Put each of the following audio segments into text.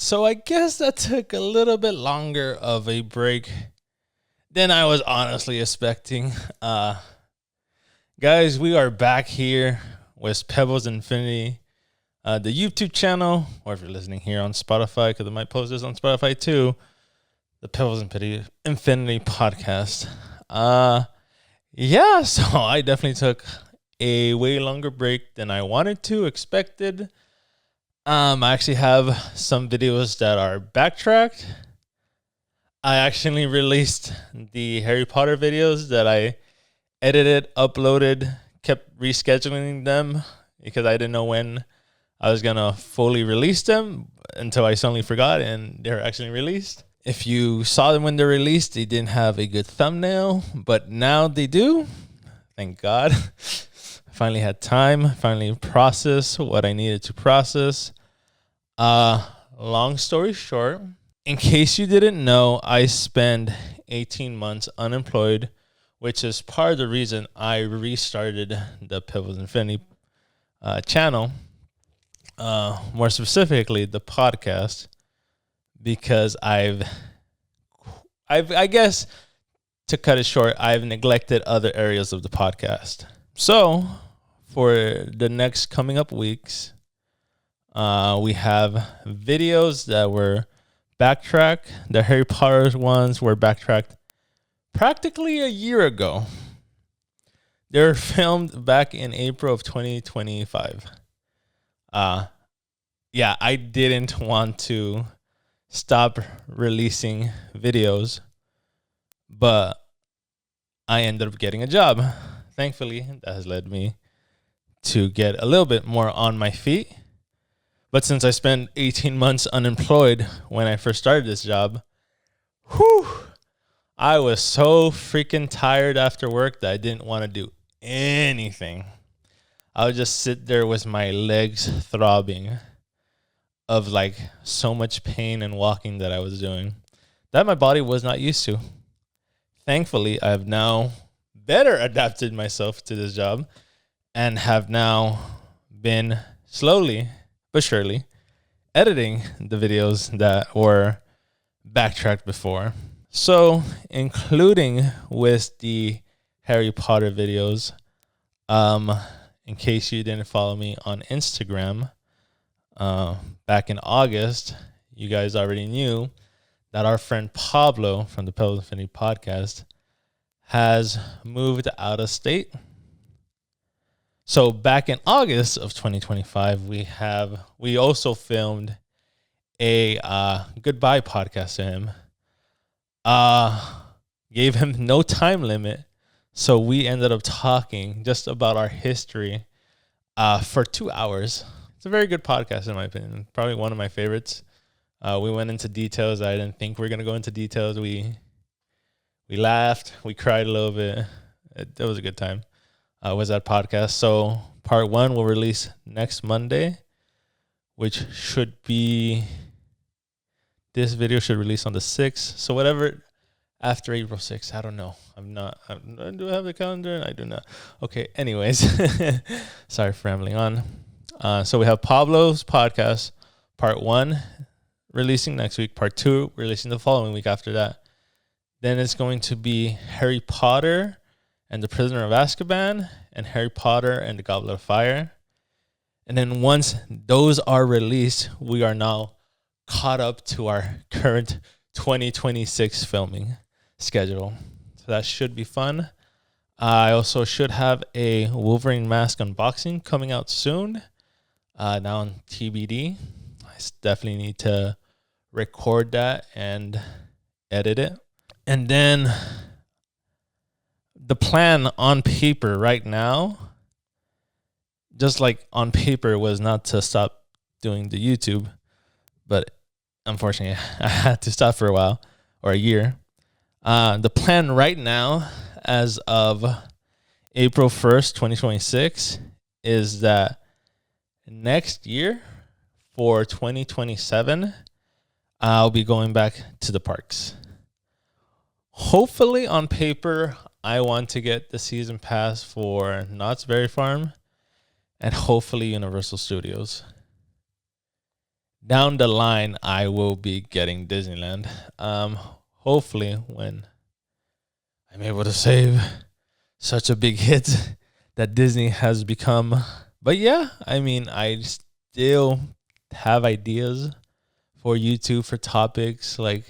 So I guess that took a little bit longer of a break than I was honestly expecting. Guys, we are back here with Pebles Infinity, the YouTube channel, or if you're listening here on Spotify, because I might post this on Spotify too, the Pebles Infinity podcast. Yeah, so I definitely took a way longer break than I wanted to, expected. I actually have some videos that are backtracked. I actually released the Harry Potter videos that I edited, uploaded, kept rescheduling them because I didn't know when I was going to fully release them until I suddenly forgot and they're actually released. If you saw them when they're released, they didn't have a good thumbnail, but now they do. Thank God. I finally had time, finally processed what I needed to process. Long story short, in case you didn't know, I spent 18 months unemployed, which is part of the reason I restarted the Pebles Infinity channel. More specifically, the podcast, because I guess, to cut it short, I've neglected other areas of the podcast. So, for the next coming up weeks, we have videos that were backtracked. The Harry Potter ones were backtracked practically a year ago. They were filmed back in April of 2025. Yeah, I didn't want to stop releasing videos, but I ended up getting a job. Thankfully, that has led me to get a little bit more on my feet. But since I spent 18 months unemployed when I first started this job, I was so freaking tired after work that I didn't want to do anything. I would just sit there with my legs throbbing of like so much pain and walking that I was doing that my body was not used to. Thankfully, I have now better adapted myself to this job and have now been slowly but surely editing the videos that were backtracked before. So, including with the Harry Potter videos, in case you didn't follow me on Instagram, back in August, you guys already knew that our friend Pablo from the Pebles Infinity podcast has moved out of state. So back in August of 2025, we also filmed a goodbye podcast to him. Gave him no time limit, so we ended up talking just about our history for 2 hours. It's a very good podcast in my opinion. Probably one of my favorites. We went into details I didn't think we were gonna go into details. We laughed, we cried a little bit. It was a good time. Was that podcast. So part 1 will release next Monday, which should be, this video should release on the 6th. So whatever after April 6th, I don't know. Do I have the calendar? I do not. Okay, anyways. Sorry for rambling on. So we have Pablo's podcast, part 1 releasing next week, part 2 releasing the following week after that. Then it's going to be Harry Potter and the Prisoner of Azkaban, and Harry Potter and the Goblet of Fire. And then once those are released, we are now caught up to our current 2026 filming schedule. So that should be fun. I also should have a Wolverine mask unboxing coming out soon. Now on TBD. I definitely need to record that and edit it. And then the plan on paper right now, just like on paper, was not to stop doing the YouTube, but unfortunately I had to stop for a while, or a year. The plan right now, as of April 1st, 2026, is that next year, for 2027, I'll be going back to the parks. Hopefully on paper, I want to get the season pass for Knott's Berry Farm and hopefully Universal Studios. down the line, I will be getting Disneyland. Hopefully when I'm able to save such a big hit that Disney has become. But yeah, I mean, I still have ideas for YouTube for topics. Like,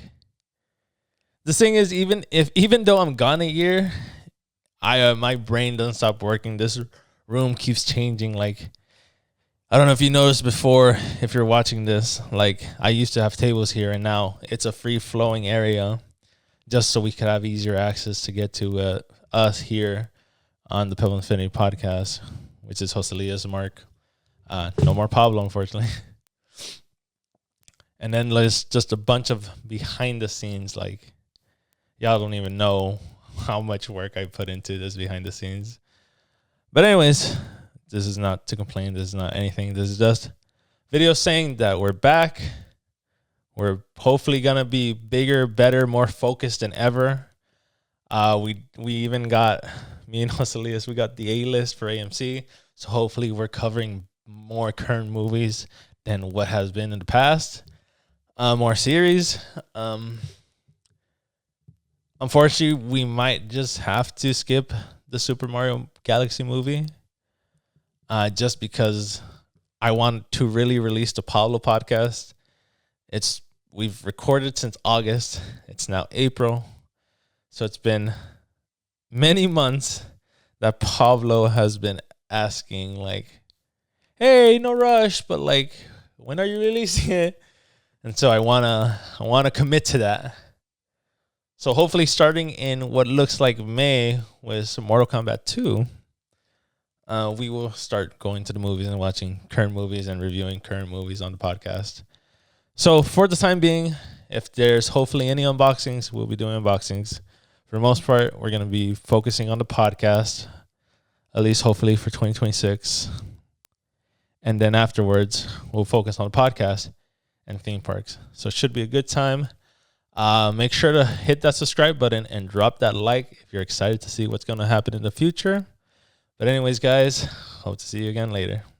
the thing is, even though I'm gone a year, my brain doesn't stop working. This room keeps changing. Like, I don't know if you noticed before, if you're watching this, like, I used to have tables here and now it's a free flowing area just so we could have easier access to get to us here on the Pebles Infinity podcast, which is Jose Elias, Mark. No more Pablo, unfortunately. And then there's just a bunch of behind the scenes, like, y'all don't even know how much work I put into this behind the scenes. But anyways, this is not to complain. This is not anything. This is just video saying that we're back. We're hopefully gonna be bigger, better, more focused than ever. We even got, me and Jose Elias, we got the A-list for AMC. So hopefully we're covering more current movies than what has been in the past. More series. Unfortunately, we might just have to skip the Super Mario Galaxy movie. Just because I want to really release the Pablo podcast. We've recorded since August. It's now April. So it's been many months that Pablo has been asking, like, hey, no rush, but like, when are you releasing it? And so I wanna commit to that. So hopefully starting in what looks like May with Mortal Kombat 2, we will start going to the movies and watching current movies and reviewing current movies on the podcast. So for the time being, if there's hopefully any unboxings, we'll be doing unboxings. For the most part, we're going to be focusing on the podcast, at least hopefully for 2026. And then afterwards, we'll focus on the podcast and theme parks. So it should be a good time. Make sure to hit that subscribe button and drop that like if you're excited to see what's going to happen in the future. But anyways, guys, hope to see you again later.